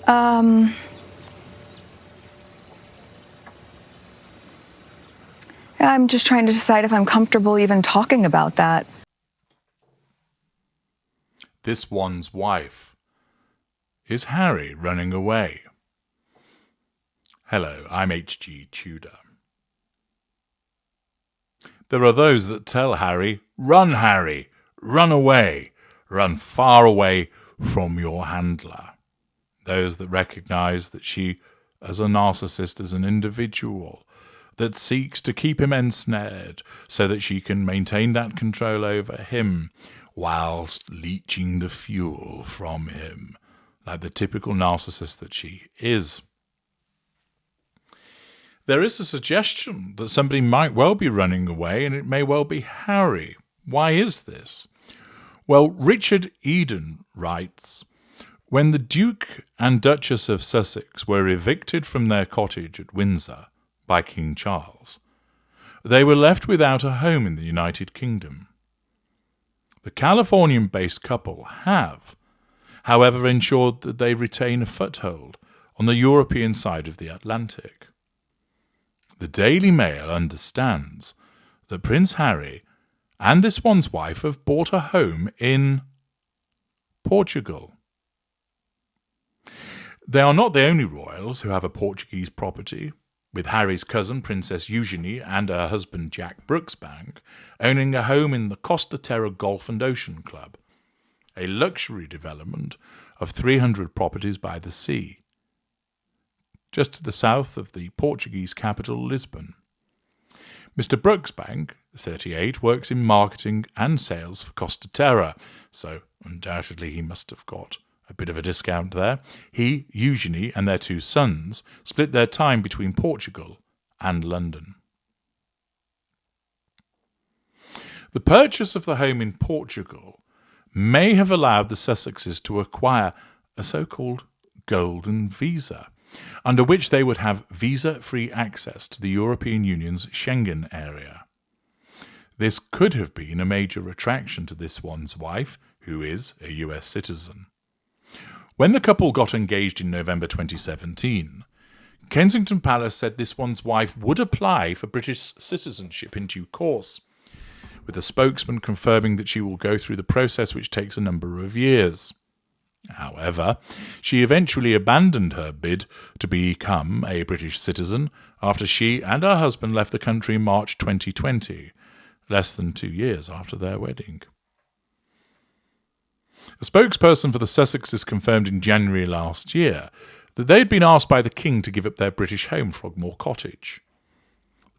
I'm just trying to decide if I'm comfortable even talking about that. This one's wife. Is Harry running away? Hello, I'm H.G. Tudor. There are those that tell Harry, Harry, run away, run far away from your handler. Those that recognise that she, as a narcissist, is an individual that seeks to keep him ensnared so that she can maintain that control over him whilst leeching the fuel from him, like the typical narcissist that she is. There is a suggestion that somebody might well be running away, and it may well be Harry. Why is this? Well, Richard Eden writes, when the Duke and Duchess of Sussex were evicted from their cottage at Windsor by King Charles, they were left without a home in the United Kingdom. The Californian-based couple have, however, ensured that they retain a foothold on the European side of the Atlantic. The Daily Mail understands that Prince Harry and this one's wife have bought a home in Portugal. They are not the only royals who have a Portuguese property, with Harry's cousin Princess Eugenie and her husband Jack Brooksbank owning a home in the Costa Terra Golf and Ocean Club, a luxury development of 300 properties by the sea, just to the south of the Portuguese capital, Lisbon. Mr. Brooksbank, 38, works in marketing and sales for Costa Terra, so undoubtedly he must have got a bit of a discount there. He, Eugenie, and their two sons split their time between Portugal and London. The purchase of the home in Portugal may have allowed the Sussexes to acquire a so-called golden visa, under which they would have visa-free access to the European Union's Schengen area. This could have been a major attraction to this one's wife, who is a US citizen. When the couple got engaged in November 2017, Kensington Palace said this one's wife would apply for British citizenship in due course, with a spokesman confirming that she will go through the process, which takes a number of years. However, she eventually abandoned her bid to become a British citizen after she and her husband left the country in March 2020, less than 2 years after their wedding. A spokesperson for the Sussexes confirmed in January last year that they had been asked by the King to give up their British home, Frogmore Cottage.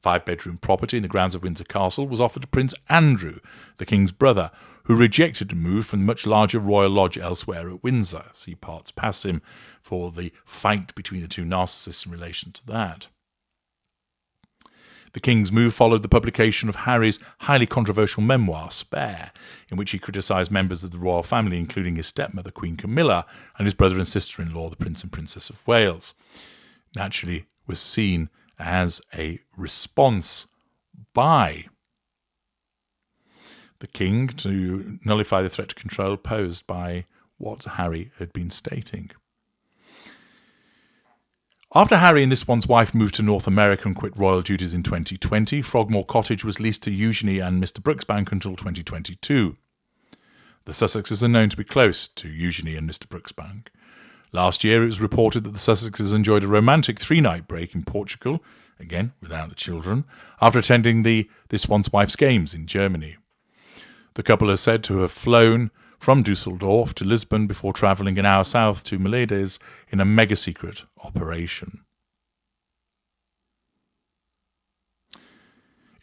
The 5-bedroom property in the grounds of Windsor Castle was offered to Prince Andrew, the King's brother, who rejected a move from the much larger Royal Lodge elsewhere at Windsor. See parts pass him for the fight between the two narcissists in relation to that. The King's move followed the publication of Harry's highly controversial memoir, Spare, in which he criticised members of the royal family, including his stepmother, Queen Camilla, and his brother and sister-in-law, the Prince and Princess of Wales. Naturally, was seen as a response by the King to nullify the threat to control posed by what Harry had been stating. After Harry and this one's wife moved to North America and quit royal duties in 2020, Frogmore Cottage was leased to Eugenie and Mr. Brooksbank until 2022. The Sussexes are known to be close to Eugenie and Mr. Brooksbank. Last year, it was reported that the Sussexes enjoyed a romantic 3-night break in Portugal, again without the children, after attending the This One's Wife's games in Germany. The couple are said to have flown from Dusseldorf to Lisbon before travelling an hour south to Miledes in a mega-secret operation.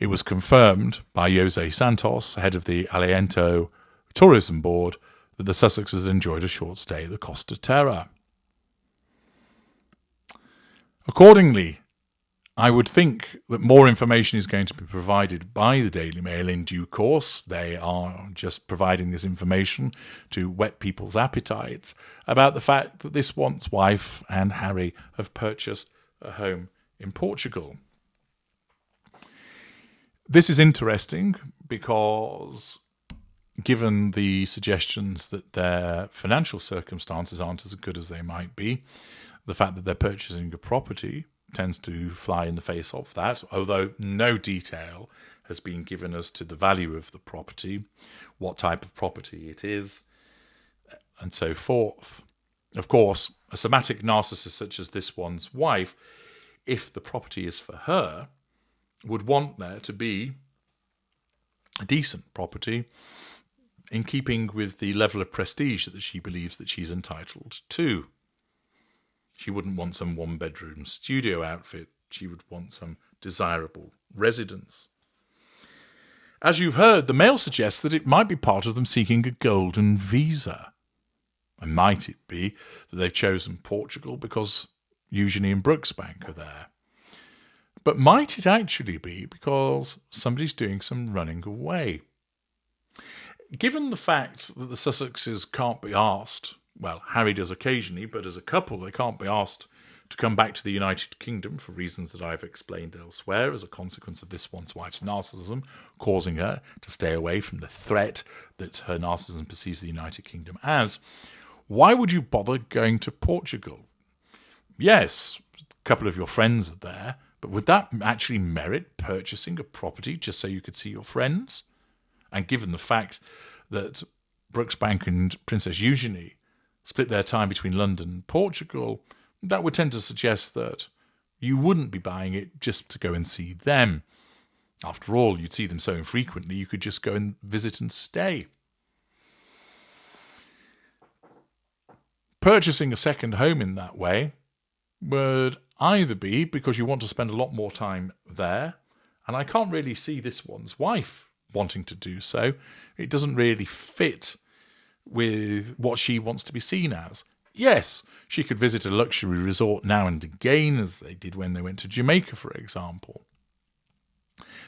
It was confirmed by Jose Santos, head of the Aliento Tourism Board, that the Sussexes enjoyed a short stay at the Costa Terra. Accordingly, I would think that more information is going to be provided by the Daily Mail in due course. They are just providing this information to whet people's appetites about the fact that this one's wife and Harry have purchased a home in Portugal. This is interesting because given the suggestions that their financial circumstances aren't as good as they might be, the fact that they're purchasing a property tends to fly in the face of that, although no detail has been given as to the value of the property, what type of property it is, and so forth. Of course, a somatic narcissist such as this one's wife, if the property is for her, would want there to be a decent property in keeping with the level of prestige that she believes that she's entitled to. She wouldn't want some one-bedroom studio outfit. She would want some desirable residence. As you've heard, the mail suggests that it might be part of them seeking a golden visa. And might it be that they've chosen Portugal because Eugenie and Brooksbank are there? But might it actually be because somebody's doing some running away? Given the fact that the Sussexes can't be asked, well, Harry does occasionally, but as a couple they can't be asked to come back to the United Kingdom for reasons that I've explained elsewhere as a consequence of this one's wife's narcissism, causing her to stay away from the threat that her narcissism perceives the United Kingdom as, why would you bother going to Portugal? Yes, a couple of your friends are there, but would that actually merit purchasing a property just so you could see your friends? And given the fact that Brooksbank and Princess Eugenie split their time between London and Portugal, that would tend to suggest that you wouldn't be buying it just to go and see them. After all, you'd see them so infrequently, you could just go and visit and stay. Purchasing a second home in that way would either be because you want to spend a lot more time there, and I can't really see this one's wife wanting to do so. It doesn't really fit with what she wants to be seen as. Yes, she could visit a luxury resort now and again, as they did when they went to Jamaica, for example.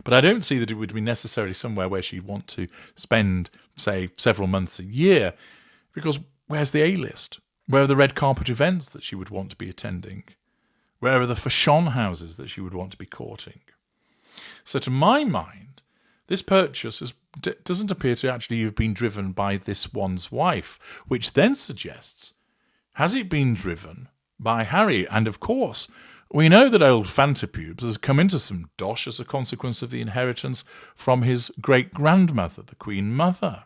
But I don't see that it would be necessarily somewhere where she'd want to spend, say, several months a year, because where's the A-list? Where are the red carpet events that she would want to be attending? Where are the fashion houses that she would want to be courting? So to my mind, this purchase doesn't appear to actually have been driven by this one's wife, which then suggests, has it been driven by Harry? And of course, we know that old Fantapubes has come into some dosh as a consequence of the inheritance from his great-grandmother, the Queen Mother.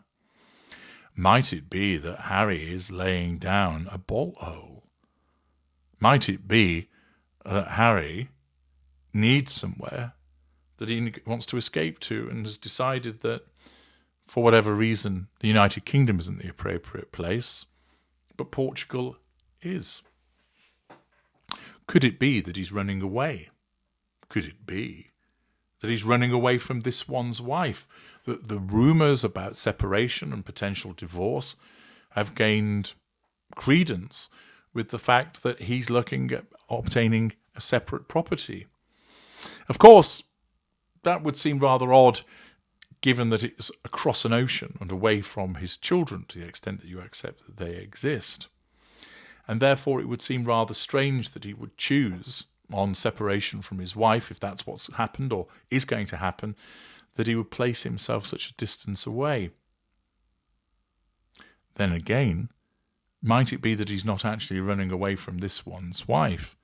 Might it be that Harry is laying down a bolt hole? Might it be that Harry needs somewhere that he wants to escape to and has decided that, for whatever reason, the United Kingdom isn't the appropriate place, but Portugal is? Could it be that he's running away? Could it be that he's running away from this one's wife? That the rumours about separation and potential divorce have gained credence with the fact that he's looking at obtaining a separate property. Of course, that would seem rather odd given that it's across an ocean and away from his children to the extent that you accept that they exist. And therefore it would seem rather strange that he would choose on separation from his wife, if that's what's happened or is going to happen, that he would place himself such a distance away. Then again, might it be that he's not actually running away from this one's wife,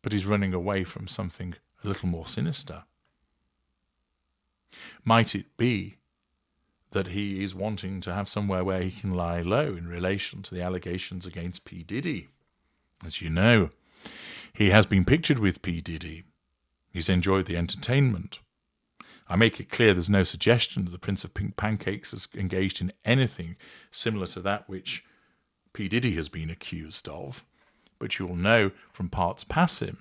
but he's running away from something a little more sinister? Might it be that he is wanting to have somewhere where he can lie low in relation to the allegations against P. Diddy? As you know, he has been pictured with P. Diddy. He's enjoyed the entertainment. I make it clear there's no suggestion that the Prince of Pink Pancakes has engaged in anything similar to that which P. Diddy has been accused of. But you'll know from parts passim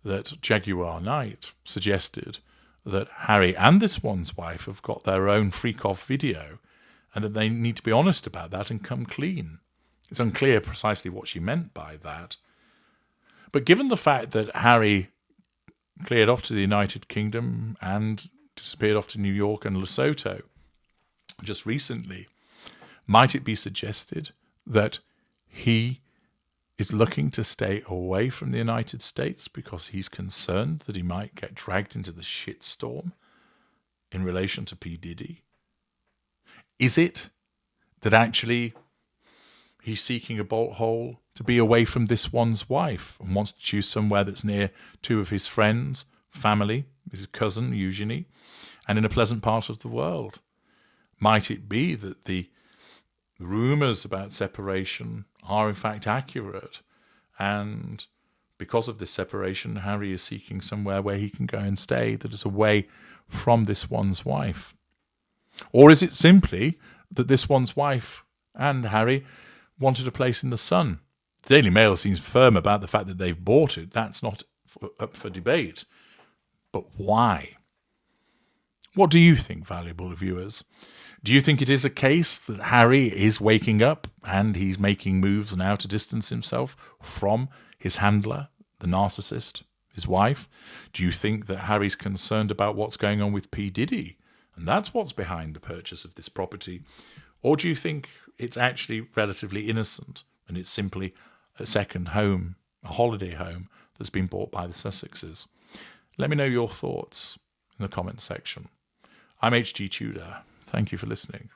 that Jaguar Knight suggested that Harry and this one's wife have got their own freak-off video and that they need to be honest about that and come clean. It's unclear precisely what she meant by that. But given the fact that Harry cleared off to the United Kingdom and disappeared off to New York and Lesotho just recently, might it be suggested that he is looking to stay away from the United States because he's concerned that he might get dragged into the shitstorm in relation to P. Diddy? Is it that actually he's seeking a bolt hole to be away from this one's wife and wants to choose somewhere that's near two of his friends, family, his cousin Eugenie, and in a pleasant part of the world? Might it be that the rumours about separation are in fact accurate, and because of this separation, Harry is seeking somewhere where he can go and stay that is away from this one's wife? Or is it simply that this one's wife and Harry wanted a place in the sun? The Daily Mail seems firm about the fact that they've bought it. That's not up for debate. But why? What do you think, valuable viewers? Do you think it is a case that Harry is waking up and he's making moves now to distance himself from his handler, the narcissist, his wife? Do you think that Harry's concerned about what's going on with P. Diddy, and that's what's behind the purchase of this property? Or do you think it's actually relatively innocent and it's simply a second home, a holiday home that's been bought by the Sussexes? Let me know your thoughts in the comments section. I'm HG Tudor. Thank you for listening.